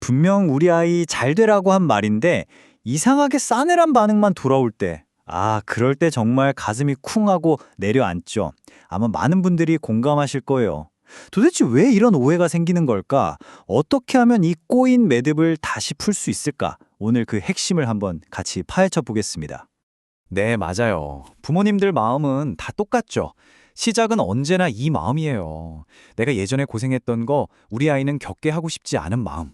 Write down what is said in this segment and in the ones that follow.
분명 우리 아이 잘 되라고 한 말인데 이상하게 싸늘한 반응만 돌아올 때, 그럴 때 정말 가슴이 쿵하고 내려앉죠. 아마 많은 분들이 공감하실 거예요. 도대체 왜 이런 오해가 생기는 걸까? 어떻게 하면 이 꼬인 매듭을 다시 풀 수 있을까? 오늘 그 핵심을 한번 같이 파헤쳐 보겠습니다. 네, 맞아요. 부모님들 마음은 다 똑같죠. 시작은 언제나 이 마음이에요. 내가 예전에 고생했던 거 우리 아이는 겪게 하고 싶지 않은 마음.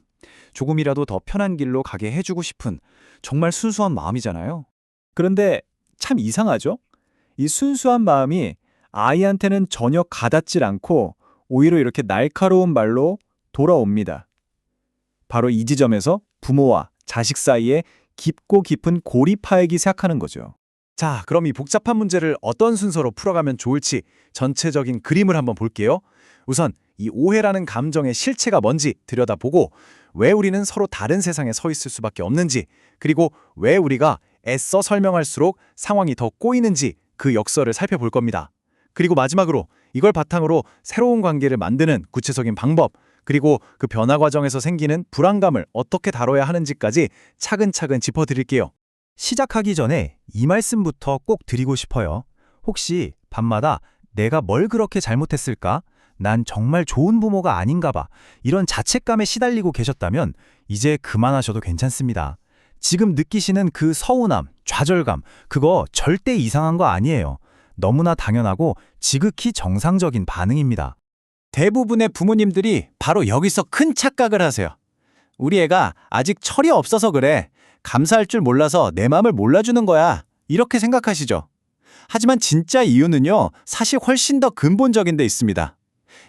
조금이라도 더 편한 길로 가게 해주고 싶은 정말 순수한 마음이잖아요. 그런데 참 이상하죠? 이 순수한 마음이 아이한테는 전혀 가닿질 않고 오히려 이렇게 날카로운 말로 돌아옵니다. 바로 이 지점에서 부모와 자식 사이에 깊고 깊은 고리 파악이 시작하는 거죠. 자, 그럼 이 복잡한 문제를 어떤 순서로 풀어가면 좋을지 전체적인 그림을 한번 볼게요. 우선 이 오해라는 감정의 실체가 뭔지 들여다보고 왜 우리는 서로 다른 세상에 서 있을 수밖에 없는지, 그리고 왜 우리가 애써 설명할수록 상황이 더 꼬이는지 그 역설을 살펴볼 겁니다. 그리고 마지막으로 이걸 바탕으로 새로운 관계를 만드는 구체적인 방법, 그리고 그 변화 과정에서 생기는 불안감을 어떻게 다뤄야 하는지까지 차근차근 짚어드릴게요. 시작하기 전에 이 말씀부터 꼭 드리고 싶어요. 혹시 밤마다 내가 뭘 그렇게 잘못했을까? 난 정말 좋은 부모가 아닌가 봐. 이런 자책감에 시달리고 계셨다면 이제 그만하셔도 괜찮습니다. 지금 느끼시는 그 서운함, 좌절감, 그거 절대 이상한 거 아니에요. 너무나 당연하고 지극히 정상적인 반응입니다. 대부분의 부모님들이 바로 여기서 큰 착각을 하세요. 우리 애가 아직 철이 없어서 그래. 감사할 줄 몰라서 내 마음을 몰라주는 거야. 이렇게 생각하시죠. 하지만 진짜 이유는요, 사실 훨씬 더 근본적인 데 있습니다.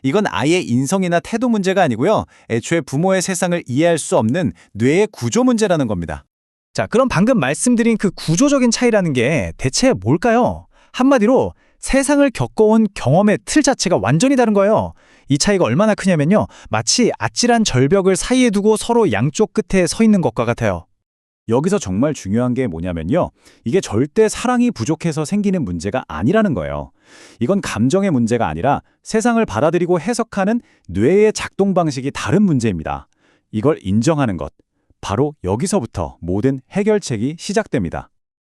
이건 아이의 인성이나 태도 문제가 아니고요, 애초에 부모의 세상을 이해할 수 없는 뇌의 구조 문제라는 겁니다. 자, 그럼 방금 말씀드린 그 구조적인 차이라는 게 대체 뭘까요? 한마디로 세상을 겪어온 경험의 틀 자체가 완전히 다른 거예요. 이 차이가 얼마나 크냐면요, 마치 아찔한 절벽을 사이에 두고 서로 양쪽 끝에 서 있는 것과 같아요. 여기서 정말 중요한 게 뭐냐면요. 이게 절대 사랑이 부족해서 생기는 문제가 아니라는 거예요. 이건 감정의 문제가 아니라 세상을 받아들이고 해석하는 뇌의 작동 방식이 다른 문제입니다. 이걸 인정하는 것. 바로 여기서부터 모든 해결책이 시작됩니다.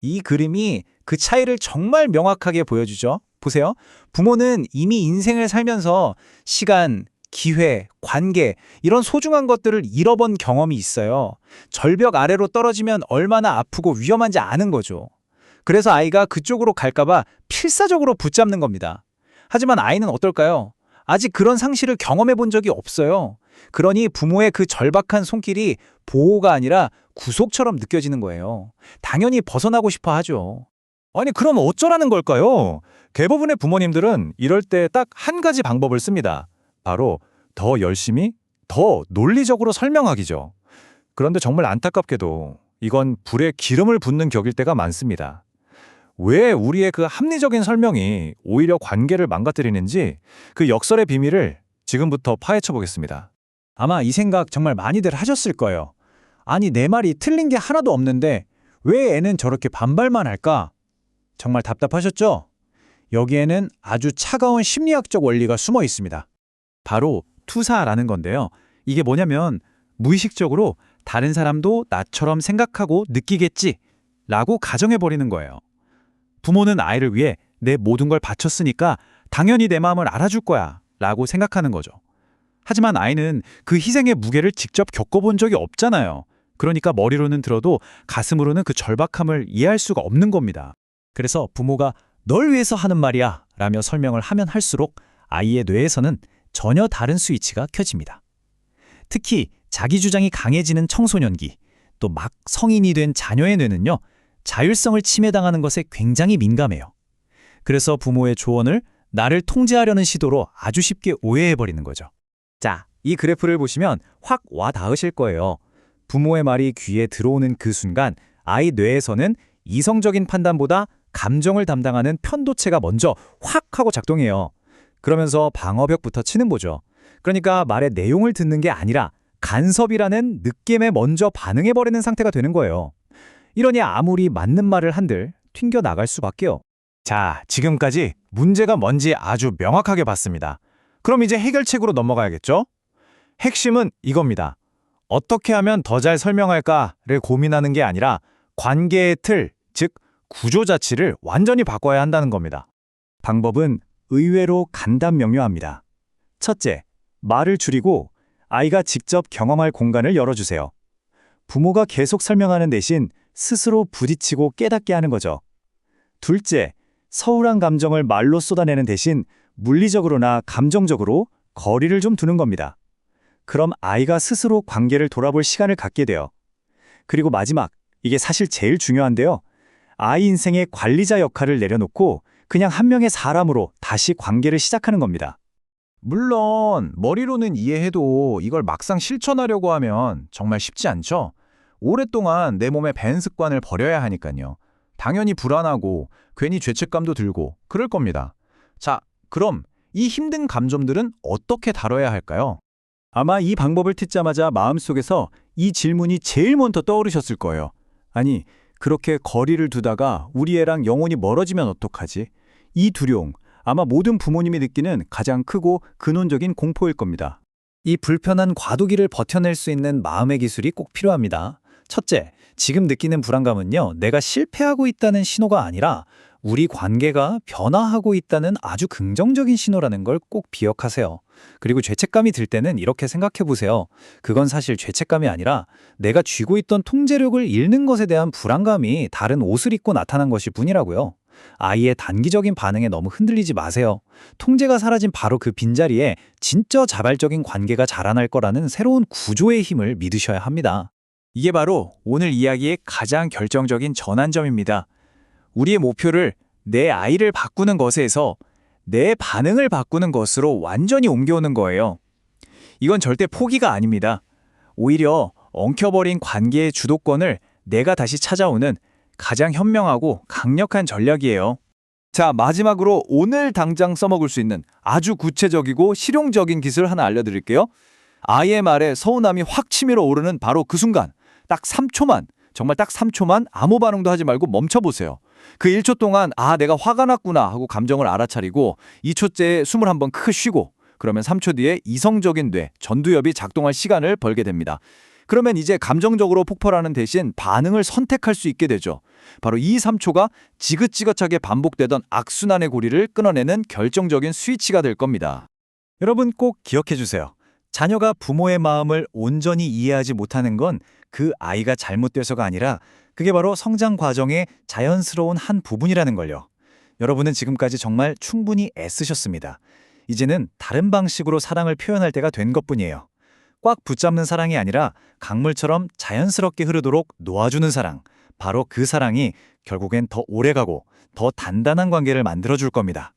이 그림이 그 차이를 정말 명확하게 보여주죠. 보세요. 부모는 이미 인생을 살면서 시간, 기회, 관계, 이런 소중한 것들을 잃어본 경험이 있어요. 절벽 아래로 떨어지면 얼마나 아프고 위험한지 아는 거죠. 그래서 아이가 그쪽으로 갈까봐 필사적으로 붙잡는 겁니다. 하지만 아이는 어떨까요? 아직 그런 상실을 경험해 본 적이 없어요. 그러니 부모의 그 절박한 손길이 보호가 아니라 구속처럼 느껴지는 거예요. 당연히 벗어나고 싶어 하죠. 아니, 그럼 어쩌라는 걸까요? 대부분의 부모님들은 이럴 때 딱 한 가지 방법을 씁니다. 바로 더 열심히, 더 논리적으로 설명하기죠. 그런데 정말 안타깝게도 이건 불에 기름을 붓는 격일 때가 많습니다. 왜 우리의 그 합리적인 설명이 오히려 관계를 망가뜨리는지 그 역설의 비밀을 지금부터 파헤쳐 보겠습니다. 아마 이 생각 정말 많이들 하셨을 거예요. 아니, 내 말이 틀린 게 하나도 없는데 왜 애는 저렇게 반발만 할까? 정말 답답하셨죠? 여기에는 아주 차가운 심리학적 원리가 숨어 있습니다. 바로 투사라는 건데요. 이게 뭐냐면 무의식적으로 다른 사람도 나처럼 생각하고 느끼겠지 라고 가정해버리는 거예요. 부모는 아이를 위해 내 모든 걸 바쳤으니까 당연히 내 마음을 알아줄 거야 라고 생각하는 거죠. 하지만 아이는 그 희생의 무게를 직접 겪어본 적이 없잖아요. 그러니까 머리로는 들어도 가슴으로는 그 절박함을 이해할 수가 없는 겁니다. 그래서 부모가 널 위해서 하는 말이야 라며 설명을 하면 할수록 아이의 뇌에서는 전혀 다른 스위치가 켜집니다. 특히 자기 주장이 강해지는 청소년기, 또 막 성인이 된 자녀의 뇌는요, 자율성을 침해당하는 것에 굉장히 민감해요. 그래서 부모의 조언을 나를 통제하려는 시도로 아주 쉽게 오해해버리는 거죠. 자, 이 그래프를 보시면 확 와 닿으실 거예요. 부모의 말이 귀에 들어오는 그 순간 아이 뇌에서는 이성적인 판단보다 감정을 담당하는 편도체가 먼저 확 하고 작동해요. 그러면서 방어벽부터 치는 거죠. 그러니까 말의 내용을 듣는 게 아니라 간섭이라는 느낌에 먼저 반응해버리는 상태가 되는 거예요. 이러니 아무리 맞는 말을 한들 튕겨나갈 수밖에요. 자, 지금까지 문제가 뭔지 아주 명확하게 봤습니다. 그럼 이제 해결책으로 넘어가야겠죠? 핵심은 이겁니다. 어떻게 하면 더 잘 설명할까를 고민하는 게 아니라 관계의 틀, 즉 구조 자체를 완전히 바꿔야 한다는 겁니다. 방법은 의외로 간단명료합니다. 첫째, 말을 줄이고 아이가 직접 경험할 공간을 열어주세요. 부모가 계속 설명하는 대신 스스로 부딪히고 깨닫게 하는 거죠. 둘째, 서운한 감정을 말로 쏟아내는 대신 물리적으로나 감정적으로 거리를 좀 두는 겁니다. 그럼 아이가 스스로 관계를 돌아볼 시간을 갖게 돼요. 그리고 마지막, 이게 사실 제일 중요한데요. 아이 인생의 관리자 역할을 내려놓고 그냥 한 명의 사람으로 다시 관계를 시작하는 겁니다. 물론 머리로는 이해해도 이걸 막상 실천하려고 하면 정말 쉽지 않죠. 오랫동안 내 몸의 밴 습관을 버려야 하니까요. 당연히 불안하고 괜히 죄책감도 들고 그럴 겁니다. 자, 그럼 이 힘든 감정들은 어떻게 다뤄야 할까요? 아마 이 방법을 듣자마자 마음속에서 이 질문이 제일 먼저 떠오르셨을 거예요. 아니, 그렇게 거리를 두다가 우리 애랑 영원히 멀어지면 어떡하지? 이 두려움, 아마 모든 부모님이 느끼는 가장 크고 근원적인 공포일 겁니다. 이 불편한 과도기를 버텨낼 수 있는 마음의 기술이 꼭 필요합니다. 첫째, 지금 느끼는 불안감은요, 내가 실패하고 있다는 신호가 아니라 우리 관계가 변화하고 있다는 아주 긍정적인 신호라는 걸 꼭 기억하세요. 그리고 죄책감이 들 때는 이렇게 생각해 보세요. 그건 사실 죄책감이 아니라 내가 쥐고 있던 통제력을 잃는 것에 대한 불안감이 다른 옷을 입고 나타난 것일 뿐이라고요. 아이의 단기적인 반응에 너무 흔들리지 마세요. 통제가 사라진 바로 그 빈자리에 진짜 자발적인 관계가 자라날 거라는 새로운 구조의 힘을 믿으셔야 합니다. 이게 바로 오늘 이야기의 가장 결정적인 전환점입니다. 우리의 목표를 내 아이를 바꾸는 것에서 내 반응을 바꾸는 것으로 완전히 옮겨오는 거예요. 이건 절대 포기가 아닙니다. 오히려 엉켜버린 관계의 주도권을 내가 다시 찾아오는 가장 현명하고 강력한 전략이에요. 자, 마지막으로 오늘 당장 써먹을 수 있는 아주 구체적이고 실용적인 기술 하나 알려드릴게요. 아이의 말에 서운함이 확 치밀어 오르는 바로 그 순간, 딱 3초만, 정말 딱 3초만 아무 반응도 하지 말고 멈춰보세요. 그 1초 동안 내가 화가 났구나 하고 감정을 알아차리고 2초째에 숨을 한번 크게 쉬고 그러면 3초 뒤에 이성적인 뇌, 전두엽이 작동할 시간을 벌게 됩니다. 그러면 이제 감정적으로 폭발하는 대신 반응을 선택할 수 있게 되죠. 바로 이 3초가 지긋지긋하게 반복되던 악순환의 고리를 끊어내는 결정적인 스위치가 될 겁니다. 여러분 꼭 기억해 주세요. 자녀가 부모의 마음을 온전히 이해하지 못하는 건 그 아이가 잘못돼서가 아니라 그게 바로 성장 과정의 자연스러운 한 부분이라는 걸요. 여러분은 지금까지 정말 충분히 애쓰셨습니다. 이제는 다른 방식으로 사랑을 표현할 때가 된 것뿐이에요. 꽉 붙잡는 사랑이 아니라 강물처럼 자연스럽게 흐르도록 놓아주는 사랑. 바로 그 사랑이 결국엔 더 오래가고 더 단단한 관계를 만들어줄 겁니다.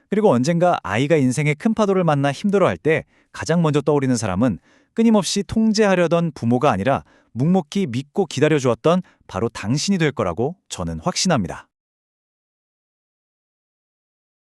그리고 언젠가 아이가 인생의 큰 파도를 만나 힘들어할 때 가장 먼저 떠오르는 사람은 끊임없이 통제하려던 부모가 아니라 묵묵히 믿고 기다려주었던 바로 당신이 될 거라고 저는 확신합니다.